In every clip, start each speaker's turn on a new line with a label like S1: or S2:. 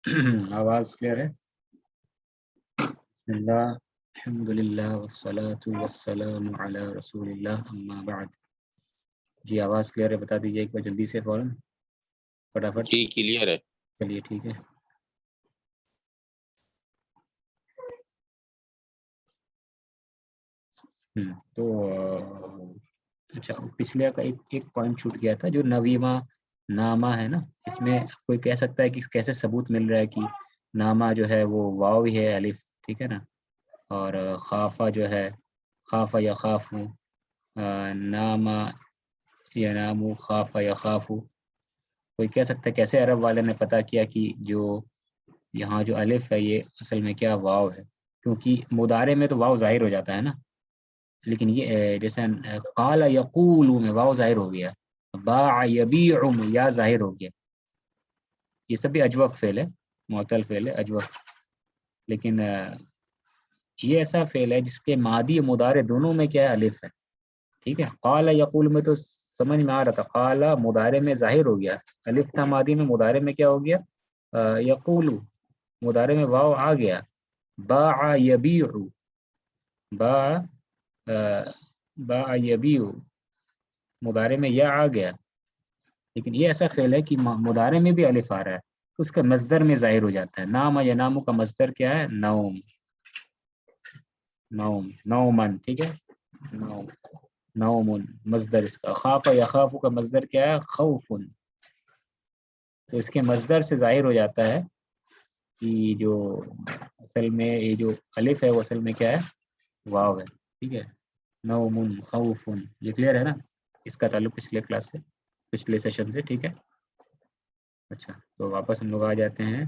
S1: آواز کلیئر ہے؟ بسم اللہ الحمدللہ والصلاة والسلام علی رسول اللہ اما بعد. جی آواز کلیئر ہے؟ بتا دیجیے ایک بار جلدی سے فوراً فٹافٹ.
S2: جی کلیئر ہے.
S1: چلیے ٹھیک ہے. تو اچھا پچھلے کا ایک پوائنٹ چھوٹ گیا تھا جو نویمہ نامہ ہے نا. اس میں کوئی کہہ سکتا ہے کہ کیسے ثبوت مل رہا ہے کہ نامہ جو ہے وہ واو ہی ہے الف, ٹھیک ہے نا, اور خافہ جو ہے خافہ یا خافو, نامہ یا نامو, خافہ یا خافو. کوئی کہہ سکتا ہے کیسے عرب والے نے پتا کیا کہ جو یہاں جو الف ہے یہ اصل میں کیا واو ہے؟ کیونکہ مضارع میں تو واو ظاہر ہو جاتا ہے نا, لیکن یہ جیسے قال یقول میں واو ظاہر ہو گیا, باع یبیع میں یا ظاہر ہو گیا. یہ سب بھی اجوف فعل ہے, معطل فعل ہے اجوف. لیکن یہ ایسا فعل ہے جس کے ماضی و مضارع دونوں میں کیا ہے الف ہے, ٹھیک ہے. قال یقول میں تو سمجھ میں آ رہا تھا, قال مضارع میں ظاہر ہو گیا, الف تھا ماضی میں, مضارع میں کیا ہو گیا یقول, مضارع میں واو آ گیا. باع یبیع, باع یبیع, مضارع میں یا آ گیا. لیکن یہ ایسا فعل ہے کہ مضارع میں بھی الف آ رہا ہے تو اس کا مصدر میں ظاہر ہو جاتا ہے. نام یا نامو کا مصدر کیا ہے؟ نوم, نوم, نومن, ٹھیک ہے, نوم, نومن مصدر اس کا. خاف یا خافو کا مصدر کیا ہے؟ خوفن. تو اس کے مصدر سے ظاہر ہو جاتا ہے کہ جو اصل میں یہ جو الف ہے وہ اصل میں کیا ہے؟ واو ہے, ٹھیک ہے. نومن خوفن, یہ کلیئر ہے نا. اس کا تعلق پچھلے کلاس سے, پچھلے سیشن سے, ٹھیک ہے. اچھا تو واپس ہم لوگ آ جاتے ہیں.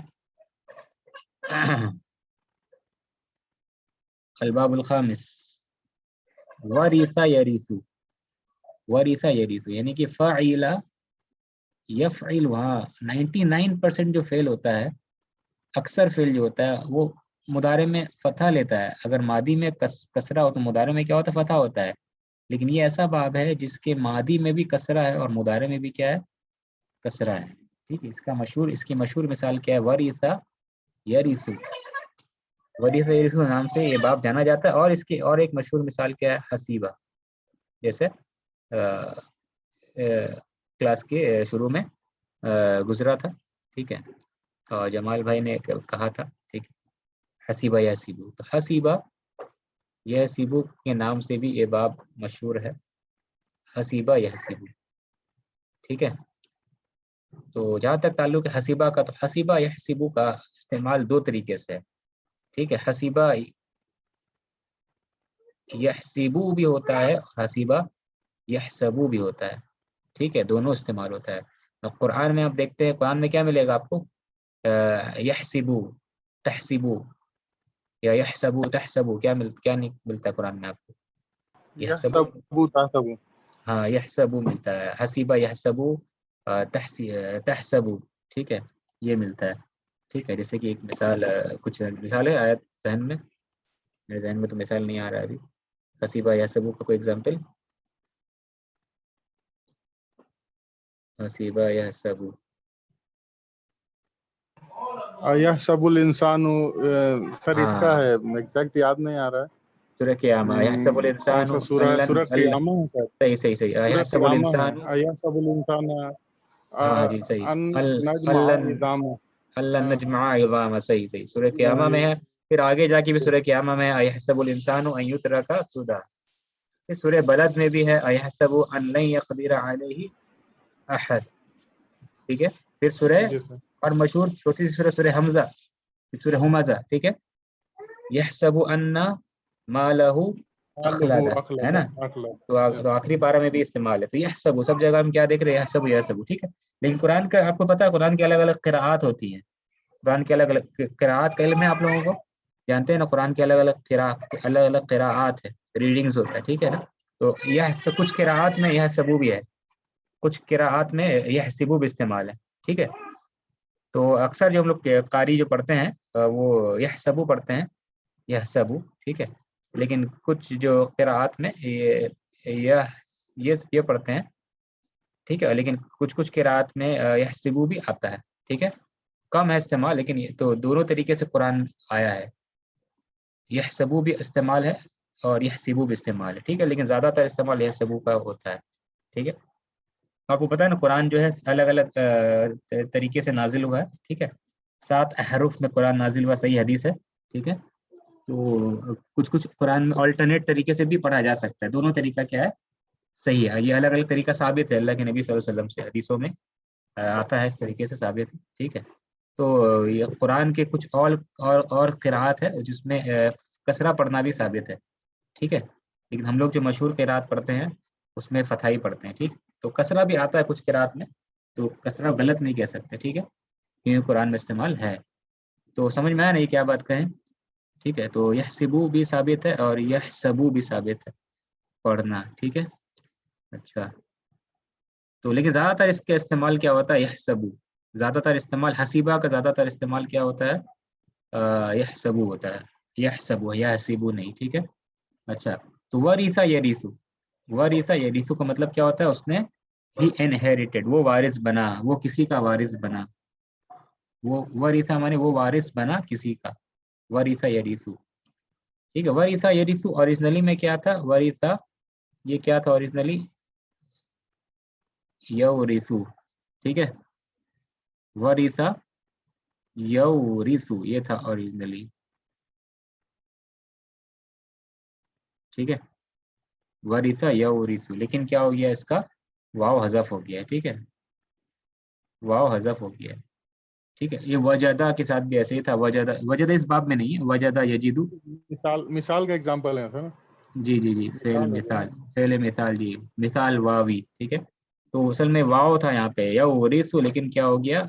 S1: الباب الخامس, ورث یریث, ورث یریث یعنی کہ فاعل یفعل, وہاں 99% جو فعل ہوتا ہے, اکثر فعل جو ہوتا ہے وہ مضارع میں فتح لیتا ہے. اگر ماضی میں کسرہ ہو تو مضارع میں کیا ہوتا ہے؟ فتح ہوتا ہے. لیکن یہ ایسا باب ہے جس کے ماضی میں بھی کسرہ ہے اور مضارع میں بھی کیا ہے؟ کسرہ ہے, ٹھیک ہے. اس کی مشہور مثال کیا ہے؟ ورث یرث, ورث یرث نام سے یہ باب جانا جاتا ہے. اور اس کی اور ایک مشہور مثال کیا ہے؟ حسیبہ, جیسے کلاس کے شروع میں گزرا تھا, ٹھیک ہے. اور جمال بھائی نے کہا تھا, ٹھیک ہے, حسیبہ یا حسیبو. تو حسیبہ یا حسیبو کے نام سے بھی یہ باب مشہور ہے, حسیبہ یا حسیبو, ٹھیک ہے. تو جہاں تک تعلق ہے حسیبہ کا, تو حسیبہ یا حسیبو کا استعمال دو طریقے سے ہے, ٹھیک ہے. حسیبہ یحسبو بھی ہوتا ہے اور حسیبہ یحسبو بھی ہوتا ہے, ٹھیک ہے. دونوں استعمال ہوتا ہے. قرآن میں آپ دیکھتے ہیں, قرآن میں کیا ملے گا آپ کو؟ یحسبو تحسبو یا یحسبو تحسبو, کیا نہیں ملتا ہے قرآن میں آپ کو؟
S3: یحسبو تحسبو,
S1: ہاں یحسبو ملتا ہے. حسیبہ یحسبو تحسبو, ٹھیک ہے, یہ ملتا ہے, ٹھیک ہے. جیسے کہ ایک مثال, کچھ مثال ہے آیت ذہن میں, میرے ذہن میں تو مثال نہیں آ رہا ہے ابھی. حسیبہ یحسبو کا کوئی ایگزامپل؟ حسیبہ یحسبو,
S3: یحسب الانسان, سر اس کا
S1: ہاں
S3: ہے ایگزیکٹ یاد نہیں آ رہا ہے.
S1: سورہ قیامہ, یحسب
S3: کون
S1: الانسان
S3: سا سورہ ہے؟ سورہ قیامہ ہے شاید.
S1: صحیح
S3: سورہ
S1: یحسب
S3: قیامہ
S1: الانسان,
S3: ہے. یحسب الانسان
S1: ہاں جی صحیح,
S3: ان نجمع عظامہ,
S1: اللہ نجمع عظام, صحیح سورہ قیامہ میں ہے. پھر آگے جا کے بھی سورہ قیامہ میں ایحسب الانسان ان یترک سدی. پھر سورہ بلد میں بھی ہے ایحسب ان لن یقدر علیہ احد, ٹھیک ہے. پھر سورہ اور مشہور چھوٹی سی سورہ, سورہ حمزہ, سورہ ہمزہ, ٹھیک ہے. یحسب ان مالہ اخلدہ, ہے نا. تو آخری پارہ میں بھی استعمال ہے. تو یحسب سب جگہ ہم کیا دیکھ رہے ہیں؟ یحسب یحسب, ٹھیک ہے. لیکن قرآن کا آپ کو پتا ہے قرآن کی الگ الگ قراءات ہوتی ہیں. قرآن کی الگ الگ قراءات کا علم ہے آپ لوگوں کو, جانتے ہیں نا. قرآن کی الگ الگ قراءات ہے, ریڈنگز ہوتا ہے, ٹھیک ہے نا. تو یہ کچھ قراءات میں یحسبو بھی ہے, کچھ قراءات میں یحسبو بھی استعمال ہے, ٹھیک ہے. تو اکثر جو ہم لوگ قاری جو پڑھتے ہیں وہ یحسبو پڑھتے ہیں, یحسبو, ٹھیک ہے. لیکن کچھ جو قراءات میں یہ پڑھتے ہیں, ٹھیک ہے. لیکن کچھ قراءات میں یحسبو بھی آتا ہے, ٹھیک ہے. کم ہے استعمال، لیکن یہ تو دونوں طریقے سے قرآن آیا ہے. یحسبو بھی استعمال ہے اور یحسبو بھی استعمال ہے، ٹھیک ہے، لیکن زیادہ تر استعمال یحسبو کا ہوتا ہے. ٹھیک ہے، آپ کو پتا ہے نا قرآن جو ہے الگ الگ طریقے سے نازل ہوا ہے. ٹھیک ہے، 7 احرف میں قرآن نازل ہوا، صحیح حدیث ہے. ٹھیک ہے، تو کچھ قرآن میں آلٹرنیٹ طریقے سے بھی پڑھا جا سکتا ہے. دونوں طریقہ کیا ہے؟ صحیح ہے. یہ الگ الگ طریقہ ثابت ہے اللہ کے نبی صلی اللہ علیہ وسلم سے، حدیثوں میں آتا ہے، اس طریقے سے ثابت ہے. ٹھیک ہے، تو یہ قرآن کے کچھ اور قراءات ہے جس میں کسرہ پڑھنا بھی ثابت ہے. ٹھیک ہے، لیکن ہم لوگ جو مشہور قراءت پڑھتے ہیں اس میں فتح ہی پڑھتے ہیں. ٹھیک، تو کسرہ بھی آتا ہے کچھ قراءت میں، تو کسرہ غلط نہیں کہہ سکتے. ٹھیک ہے، کیونکہ قرآن میں استعمال ہے. تو سمجھ میں آیا نہیں کیا بات کہیں؟ ٹھیک ہے، تو یحسبو بھی ثابت ہے اور یحسبو بھی ثابت ہے پڑھنا. ٹھیک ہے، اچھا، تو لیکن زیادہ تر اس کا استعمال کیا ہوتا ہے؟ یحسبو. زیادہ تر استعمال حسیبہ کا زیادہ تر استعمال کیا ہوتا ہے؟ یحسبو ہوتا ہے. یحسبو، یحسبو نہیں. ٹھیک ہے، اچھا، تو وریثا یریثو. وریثا یریثو کا مطلب کیا ہوتا ہے؟ اس نے ہی انہیریٹڈ، وہ وارث بنا، وہ کسی کا وارث بنا. وہ وریثا مانے وہ وارث بنا کسی کا. وریثا یریثو. ٹھیک ہے، وریثا یریثو اوریجنلی میں کیا تھا؟ وریثا یہ کیا تھا اوریجنلی؟ یوریثو. ٹھیک ہے، وریثا یوریثو یہ تھا اوریجنلی. ٹھیک ہے، وریثا یوریثو، لیکن کیا ہو گیا؟ اس کا واو حذف ہو گیا ہے. ٹھیک ہے، واو حذف ہو گیا ہے. ٹھیک ہے، یہ وجدہ کے ساتھ بھی ایسے ہی تھا. وجدہ، وجدہ اس باب میں نہیں ہے. وجدہ یجدو
S3: مثال کا ایگزامپل ہے نا.
S1: جی جی جی، فعل مثال، فعل مثال جی، مثال واوی. ٹھیک ہے، تو اصل میں واو تھا یہاں پہ یوریثو، لیکن کیا ہو گیا؟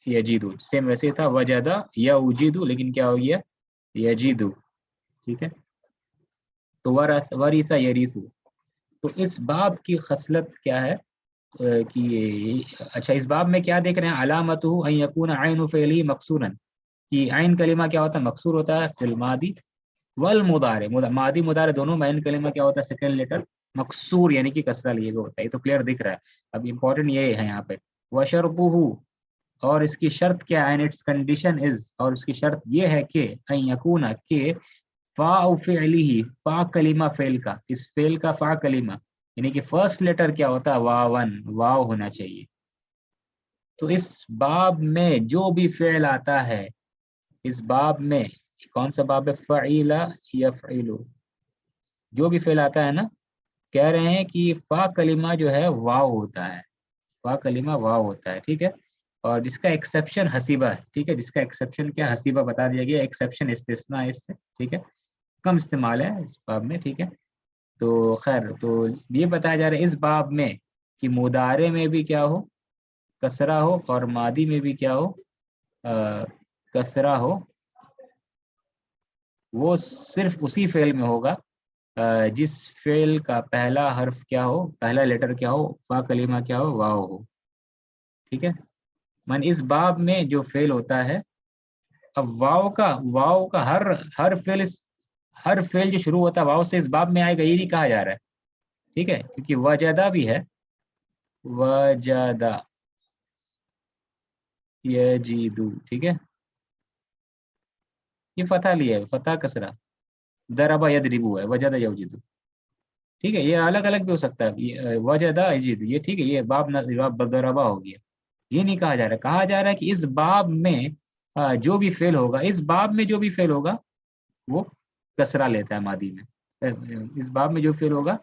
S1: یجیدو. سیم ویسے ہی تھا وجدہ یوجدو، لیکن کیا ہو گیا؟ یجیدو. ٹھیک ہے، تو وریثا یریثو. تو اس باب کی خصلت کیا ہے کہ اچھا اس باب میں کیا دیکھ رہے ہیں؟ علامتہ ان یکون عین فعلی مکسورا، کہ عین کلمہ کیا ہوتا ہے؟ مکسور ہوتا ہے. فی الماضی والمضارع، ماضی مضارع دونوں میں عین کلمہ کیا ہوتا ہے؟ سیکنڈ لیٹر مکسور یعنی کہ کسرہ لیے ہوئے ہوتا ہے. یہ تو کلیئر دکھ رہا ہے. اب امپورٹنٹ یہ ہے یہاں پہ وشرطہ، اور اس کی شرط کیا ہے؟ اٹس کنڈیشن از، اور اس کی شرط یہ ہے کہ ان یکون کہ فا فعلی، فا کلمہ فعل کا، اس فعل کا فا کلمہ یعنی کہ فرسٹ لیٹر کیا ہوتا ہے؟ واون، واو ہونا چاہیے. تو اس باب میں جو بھی فعل آتا ہے، اس باب میں کون سا باب ہے؟ فعیل یفعل. جو بھی فعل آتا ہے نا، کہہ رہے ہیں کہ فا کلمہ جو ہے واو ہوتا ہے. فا کلمہ واو ہوتا ہے. ٹھیک ہے، اور جس کا ایکسیپشن حسیبہ ہے. ٹھیک ہے، جس کا ایکسیپشن کیا؟ حسیبہ بتا دیا گیا. ایکسیپشن استثناء اس سے. ٹھیک ہے، کم استعمال ہے اس باب میں. ٹھیک ہے، تو خیر، تو یہ بتایا جا رہا ہے اس باب میں کہ مضارع میں بھی کیا ہو؟ کسرہ ہو، اور ماضی میں بھی کیا ہو؟ کسرہ ہو. وہ صرف اسی فعل میں ہوگا جس فعل کا پہلا حرف کیا ہو؟ پہلا لیٹر کیا ہو؟ فا کلمہ کیا ہو؟ واو ہو. ٹھیک ہے، من اس باب میں جو فعل ہوتا ہے، اب واو کا ہر فعل جو شروع ہوتا ہے واو سے اس باب میں آئے گا، یہ نہیں کہا جا رہا ہے. ٹھیک ہے، کیونکہ وجدہ بھی ہے، وجدہ یجیدو. ٹھیک ہے، یہ فتح لیا ہے، فتح کسرہ. ضربہ یضربو ہے، وجدہ یوجدو. ٹھیک ہے، یہ الگ الگ بھی ہو سکتا ہے. وجدہ یجیدو یہ ٹھیک ہے، یہ باب ضربہ ہو گیا. یہ نہیں کہا جا رہا. کہا جا رہا ہے کہ اس باب میں جو بھی فعل ہوگا، اس باب میں جو بھی فعل ہوگا وہ کسرہ لیتا ہے ماضی میں. اس باب میں جو فعل ہوگا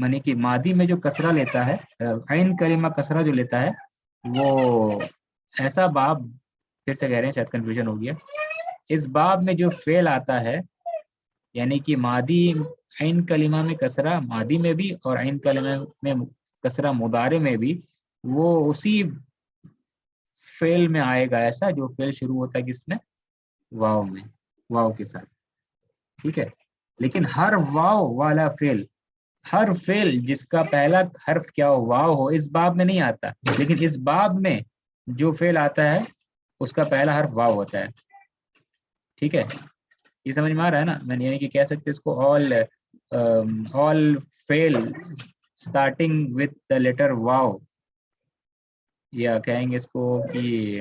S1: معنی کہ ماضی میں جو کسرہ لیتا ہے، عین کلمہ کسرہ جو لیتا ہے، وہ ایسا باب، پھر سے کہہ رہے ہیں شاید کنفیوژن ہو گیا. اس باب میں جو فعل آتا ہے یعنی کہ ماضی عین کلمہ میں کسرہ ماضی میں بھی، اور عین کلمہ میں کسرہ مضارع میں بھی، وہ اسی فعل میں آئے گا ایسا جو فعل شروع ہوتا ہے کس میں؟ واو میں، واو کے ساتھ. ٹھیک ہے، لیکن ہر واو والا فعل، ہر فعل جس کا پہلا حرف کیا ہو؟ واو ہو، اس باب میں نہیں آتا. لیکن اس باب میں جو فعل آتا ہے اس کا پہلا حرف واو ہوتا ہے. ٹھیک ہے، یہ سمجھ میں آ رہا ہے نا؟ میں نے یعنی کہ کہہ سکتے اس کو all فعل starting with the letter واو، یا کہیں گے اس کو کہ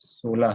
S1: 16,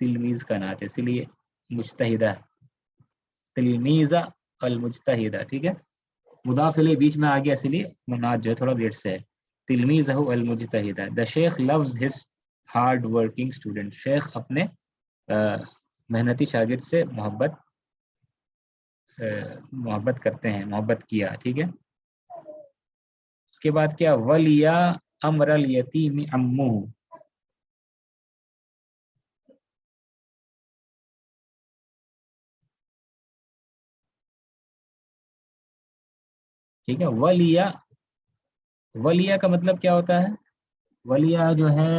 S1: تلمیز کا نعت، اسی لیے مجتہدہ ہے، تلمیزہ المجتہدہ، ٹھیک ہے، مضاف الیہ بیچ میں آ گیا، اسی لیے نعت جو ہے تھوڑا لیٹ سے ہے، تلمیزہ المجتہدہ، دا شیخ loves his hard working student, شیخ اپنے محنتی شاگرد سے محبت کرتے ہیں، محبت کیا، ٹھیک ہے۔ اس کے بعد کیا، ولیا امر الیتیم عمہ، ٹھیک ہے، ولیہ کا مطلب کیا ہوتا ہے، ولیہ جو ہے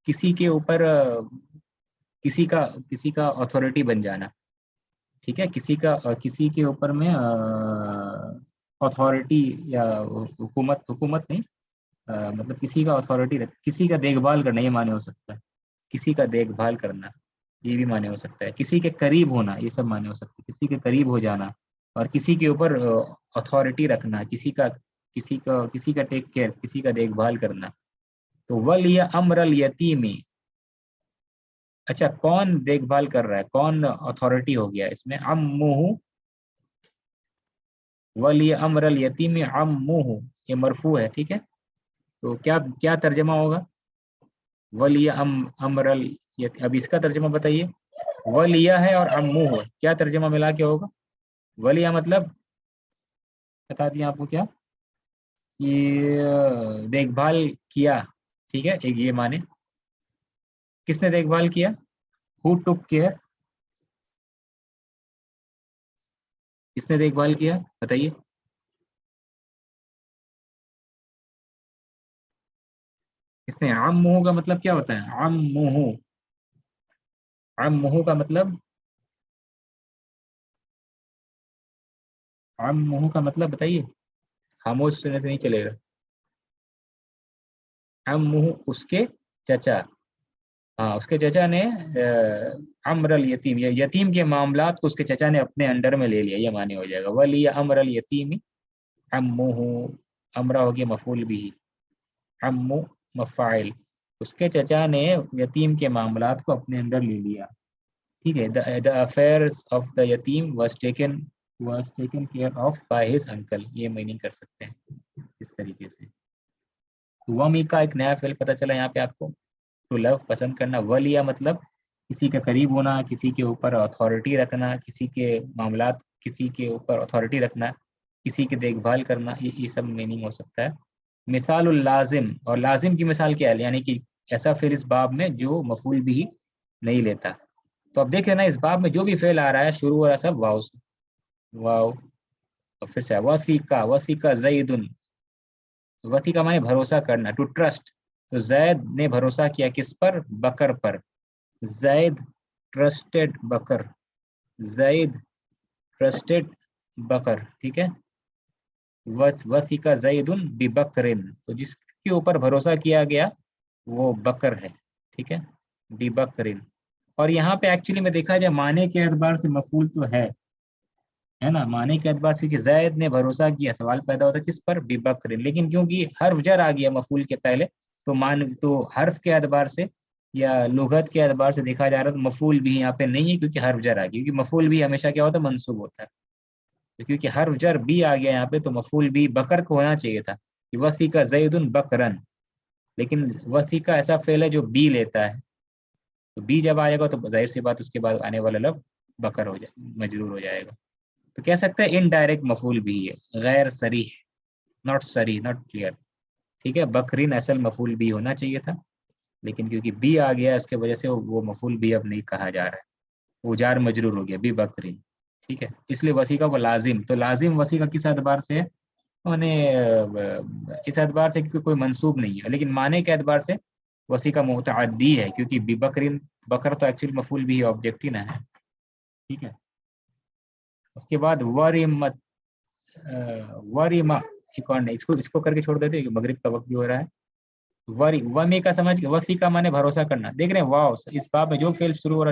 S1: کسی کے اوپر کسی کا اتھارٹی بن جانا، ٹھیک ہے، کسی کے اوپر میں اتھارٹی یا حکومت نہیں، مطلب کسی کا اتھارٹی، کسی کا دیکھ بھال کرنا، یہ معنی ہو سکتا ہے، کسی کا دیکھ بھال کرنا یہ بھی معنی ہو سکتا ہے، کسی کے قریب ہونا یہ سب معنی ہو سکتا ہے، کسی کے قریب ہو جانا، اور کسی کے اوپر اتھارٹی رکھنا، کسی کا ٹیک کیئر، کسی کا دیکھ بھال کرنا۔ تو ولی امر الیتیم، اچھا کون دیکھ بھال کر رہا ہے، کون اتھارٹی ہو گیا اس میں، عمہ، ولی امر الیتیم عمہ، یہ مرفوع ہے، ٹھیک ہے، تو کیا ترجمہ ہوگا، ولی امر الیتیم، اب اس کا ترجمہ بتائیے، ولیہ ہے اور عمہ ہے، کیا ترجمہ ملا کے ہوگا، ولیہ مطلب بتا دیا آپ کو کیا، یہ دیکھ بھال کیا، ٹھیک ہے، ایک یہ معنی، کس نے دیکھ بھال کیا، who took care، کس نے دیکھ بھال کیا بتائیے، اس نے، عمہ کا مطلب کیا ہوتا ہے، عمہ کا مطلب، عمہ کا مطلب بتائیے، خاموش سننے سے نہیں چلے گا، عمہ اس کے چچا، ہاں اس کے چچا نے امر الیتیم، یا یتیم کے معاملات کو اس کے چچا نے اپنے انڈر میں لے لیا، یہ معنی ہو جائے گا، ولی امر الیتیم عمہ، امرا ہو گیا مفعول بھی، عمو مفاعل، اس کے چچا نے یتیم کے معاملات کو اپنے اندر لے لیا، ٹھیک ہے، the affairs of the یتیم was taken care of by his uncle، یہ میننگ کر سکتے ہیں اس طریقے سے۔ ومی کا ایک نیا فعل پتہ چلا یہاں پہ آپ کو، ٹو لو پسند کرنا، ولیہ مطلب کسی کے قریب ہونا، کسی کے اوپر اتھارٹی رکھنا، کسی کے معاملات، کسی کے اوپر اتھارٹی رکھنا، کسی کی دیکھ بھال کرنا، یہ سب میننگ ہو سکتا ہے۔ مثال اللازم، اور لازم کی مثال کیا ہے، یعنی کہ ایسا فعل اس باب میں جو مفعول بھی نہیں لیتا، تو اب دیکھ لینا اس باب میں جو بھی فعل آ رہا ہے شروع ہو رہا ہے سب واو سے، واو، اور پھر سے وثیقہ زیدن، وثیقہ معنی بھروسہ کرنا، ٹو ٹرسٹ، تو زید نے بھروسہ کیا کس پر، بکر پر، زید ٹرسٹڈ بکر، زید ٹرسٹڈ بکر، ٹھیک ہے، وثیقہ زیدن ببکرن، تو جس کے اوپر بھروسہ کیا گیا وہ بکر ہے، ٹھیک ہے، ببکرن، اور یہاں پہ ایکچولی میں دیکھا جائے معنی کے اعتبار سے مفعول تو ہے نا، معنی کے اعتبار سے کہ زید نے بھروسہ کیا، سوال پیدا ہوتا ہے کس پر، ببکرن، لیکن کیونکہ حرف جر آ گیا مفعول کے پہلے، تو حرف کے اعتبار سے یا لغت کے اعتبار سے دیکھا جا رہا ہے مفعول بھی یہاں پہ نہیں ہے، کیونکہ حرف جر آ گیا، کیونکہ مفعول بھی ہمیشہ کیا ہوتا ہے، منصوب ہوتا ہے، کیونکہ حرف جر بھی آ گیا یہاں پہ، تو مفعول بھی بکر کو ہونا چاہیے تھا، وثیقہ زیدن بکرن، لیکن وثیقہ ایسا فعل ہے جو بی لیتا ہے، تو بی جب آئے گا تو ظاہر سی بات اس کے بعد آنے والا لفظ بکر ہو جائے، مجرور ہو جائے گا، تو کہہ سکتے ہیں انڈائریکٹ مفعول بھی ہے، غیر صریح، ناٹ کلیئر، ٹھیک ہے، بکرین اصل مفعول بھی ہونا چاہیے تھا، لیکن کیونکہ بی آ گیا اس کی وجہ سے وہ مفعول بھی اب نہیں کہا جا رہا ہے، وہ جار مجرور ہو گیا، بی بکرین، ٹھیک ہے، اس لیے وثیقہ کو لازم، تو لازم وثیقہ کس اعتبار سے ہے، اس اعتبار سے کہ کوئی منصوب نہیں ہے، لیکن معنی کے اعتبار سے وثیقہ متعدی ہے، کیونکہ بی بکرین، بکر تو ایکچوئل مفعول بھی ہے، آبجیکٹ ہی نہ ہے، ٹھیک ہے۔ اس کے بعد ورمت، ورما، ایک اور نہیں، اس کو کر کے چھوڑ دیتے کہ مغرب کا وقت بھی ہو رہا ہے، ومی کا سمجھ کے وثیقہ مانے بھروسہ کرنا، دیکھ رہے ہیں واو، اس باب میں جو فعل شروع ہو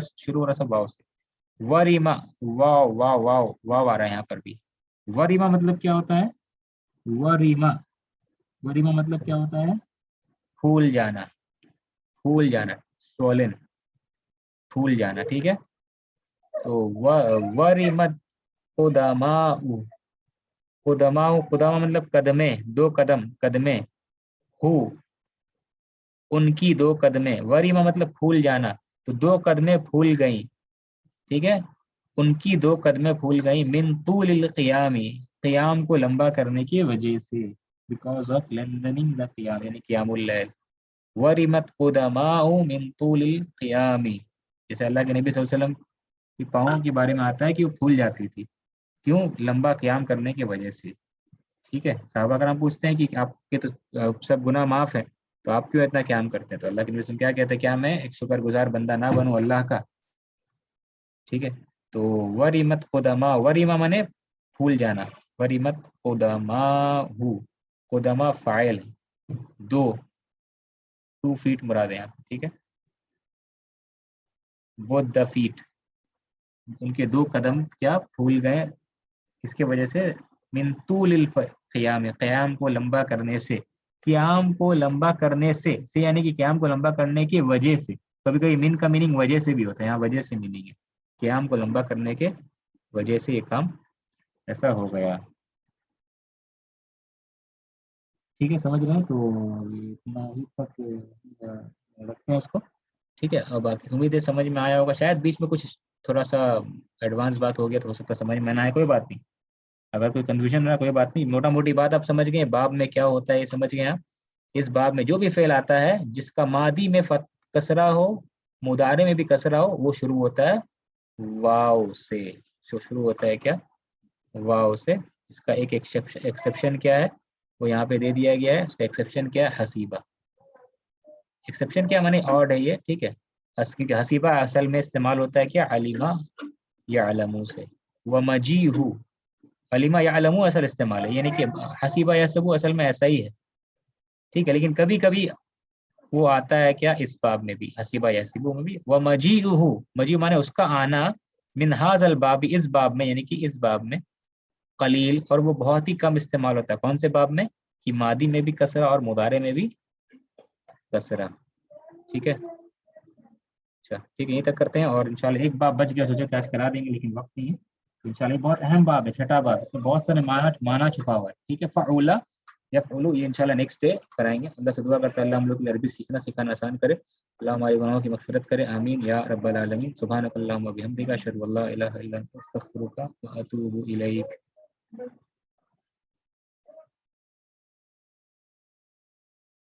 S1: رہا سب واو سے، وریما، واو واو واو واو آ رہا ہے یہاں پر بھی، وریما مطلب کیا ہوتا ہے، وریما، وریما مطلب کیا ہوتا ہے، پھول جانا، پھول جانا، سولن، پھول جانا. ٹھیک ہے, تو ورمت قدماء, قدماء مطلب قدمیں, 2 قدم, قدمیں, ہو ان کی 2 قدمیں, وریما مطلب پھول جانا, تو 2 قدمیں پھول گئیں. ٹھیک ہے, ان کی 2 قدمیں پھول گئیں, من طول القیام, قیام کو لمبا کرنے کی وجہ سے, بیکاز آف لینتھننگ دا قیام, یعنی قیام اللیل. ورمت قدماء من طول القیام, جیسے اللہ کے نبی صلی اللہ علیہ وسلم کی پاؤں کے بارے میں آتا ہے کہ وہ پھول جاتی تھی, کیوں؟ لمبا قیام کرنے کی وجہ سے. ٹھیک ہے, صحابہ کرام پوچھتے ہیں کہ آپ کے تو سب گناہ معاف ہیں, تو آپ کیوں اتنا قیام کرتے ہیں؟ تو اللہ کے نبی صلی اللہ علیہ وسلم کیا کہتے ہیں, کیا میں ایک شکر گزار بندہ نہ بنوں اللہ کا؟ ٹھیک ہے, تو وریمت قدما, وریما مانے پھول جانا, وریمت قدما ہو, قدما فاعل, 2 فیٹ مراد ہے یہاں. ٹھیک ہے, وہ دا فیٹ, ان کے 2 قدم کیا پھول گئے, اس کے وجہ سے, من طول القیام, قیام کو لمبا کرنے سے, قیام کو لمبا کرنے سے یعنی کہ قیام کو لمبا کرنے کی وجہ سے. کبھی کبھی من کا میننگ وجہ سے بھی ہوتا ہے, یہاں وجہ سے میننگ ہے, قیام کو لمبا کرنے کے وجہ سے یہ کام ایسا ہو گیا. ٹھیک ہے, سمجھ رہے ہیں؟ تو اتنا ہی تک رکھتے ہیں اس کو. ٹھیک ہے, اب باقی امید ہے سمجھ میں آیا ہوگا. شاید بیچ میں کچھ تھوڑا سا ایڈوانس بات ہو گیا تو ہو سکتا ہے سمجھ میں نہ آئے, کوئی بات نہیں. اگر کوئی کنفیوژن رہا کوئی بات نہیں, موٹا موٹی بات آپ سمجھ گئے, باب میں کیا ہوتا ہے یہ سمجھ گئے آپ. اس باب میں جو بھی فعل آتا ہے جس کا ماضی میں کسرہ ہو, مضارع میں بھی کسرہ ہو, وہ شروع ہوتا ہے واو سے. شروع ہوتا ہے کیا؟ واو سے. اس کا ایک ایکسیپشن کیا ہے, وہ یہاں پہ دے دیا گیا ہے. اس کا ایکسیپشن کیا ہے؟ حسیبہ. ایکسیپشن کیا معنی آڈ ہے یہ. ٹھیک ہے, حسیبہ اصل میں استعمال ہوتا ہے کیا؟ علیمہ یا علمو سے. ومجیہ, علیمہ یا علمو اصل استعمال ہے, یعنی کہ حسیبہ یا سبو اصل میں ایسا ہی ہے. ٹھیک ہے, لیکن کبھی کبھی وہ آتا ہے کیا اس باب میں بھی, حسیبہ یا سبو میں بھی. ومجیہ, مجیہ معنی اس کا آنا, من ھذا الباب, اس باب میں, یعنی کہ اس باب میں, قلیل, اور وہ بہت ہی کم استعمال ہوتا ہے. کون سے باب میں؟ کہ ماضی میں بھی کسرہ اور مضارع میں بھی کسرہ. ٹھیک ہے, اچھا ٹھیک ہے, یہیں تک کرتے ہیں. اور انشاءاللہ ایک باب بچ گیا, سوچے آج کرا دیں گے لیکن وقت نہیں ہے. تو انشاءاللہ بہت اہم باب ہے, 6واں باب, اس میں بہت سارے معنی چھپا ہوا ہے. ٹھیک ہے, فعول یفعل, یہ انشاءاللہ نیکسٹ ڈے کرائیں گے. اللہ سے دعا کرتے ہیں اللہ ہم لوگ کو عربی سیکھنا سکھانا آسان کرے. اللہ ہمارے گناہوں کی مغفرت کرے, آمین یا رب العالمین. سبحانک اللہم و بحمدک, اشہد ان لا الہ الا انت, استغفرک و اتوب الیک.